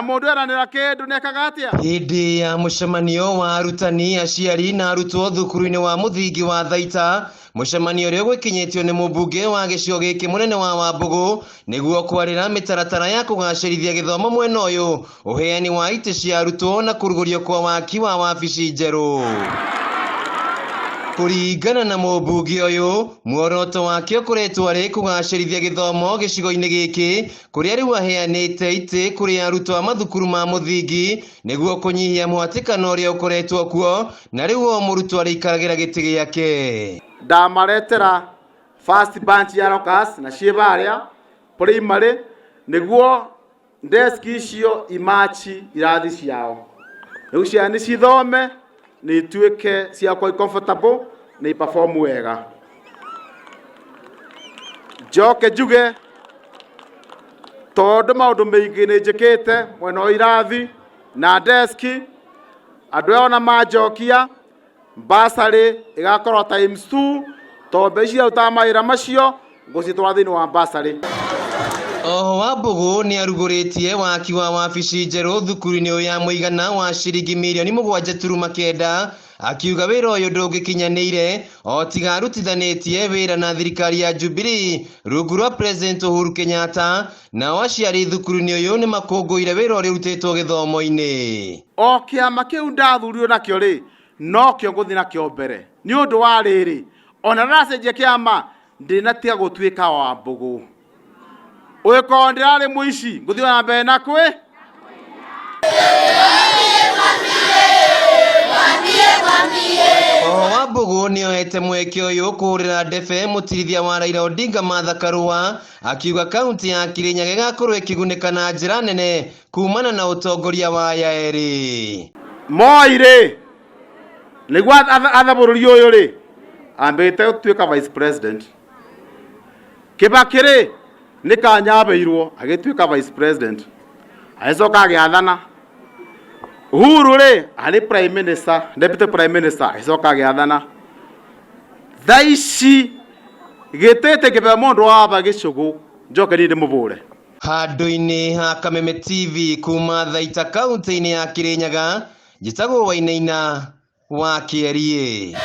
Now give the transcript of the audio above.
Mundu eranira kindu nekaga atia? Hindi ya mucemanio wa arutani aciari na arutwo thukuru-ini wa muthingi wa Thaita, mucemanio uria gwikinyitio ni mubunge wa gicigo giki munene wa Wambugu niguo kwarira mitaratara ya kugacirithia githomo mwena uyu, uheani wa ite cia arutwo na kurugurio kwa waki wa wabici njeru. Kuringana na mubunge uyu, muoroto wake ukoretwo ari kugacirithia githomo gicigo-ini giki kuria riu aheanite ite kuri arutwo a mathukuru ma muthingi niguo kunyihia muhatikano uria ukoretwo kuo na riu o murutwo ariikaragira giti giake. Ndamaretera first bunch ya rockers na cibaria primary niguo desk icio imachi irathi ciao riu ciana cithome ni ituike cia kwa comfortable ni perform wega. Joke juge tondu maundu maingi ni njikite mwena irathi na desk andu ona majokia basari igakorwo times 2 to becia utamaira macio ngucitwara thini wa basari. Oho Wambugu ni aruguritie waki wa wabici njeru thukuru-ini uyu ya muigana wa ciringi mirioni 7.9, akiuga wira uyu ndungikinyanire o tiga arutithanitie wira na thirikari ya Jubilee rungu rwa President Uhuru Kenyatta, na aciari thukuru-ini uyu ni makunguire wira uria urutitwo githomo-ini. O kiama kiu ndathurio nakio ri no kio nguthi nakio mbere ni undu wa riri ona racenjia kiama ndinatiga gutuika Wambugu uko ndirari muici nguthi na mbere na kwi Oho Wambugu nioete mweke uyu kurira ndebe mutirithia wa Raila Odinga Martha Karua, akiuga kaunti ya Kirinyaga igakorwo ikigunika na njira nene kumana na utongoria wa aya eri. Moi ri niguo atha bururi uyu ri ambite gutuika vice president. Kibaki ri nikanyabeirwo agituika vice president aicoka agiathana. Uhuru ri ari prime minister, deputy prime minister aicoka agiathana. Thaici gitete kibe mundu wa aba gicugu njoke ndi mubure. Handu-ini ha Kameme TV kuma Thaita kaunti-ini ya Kirinyaga, njitagwo Wainaina wa Kierie.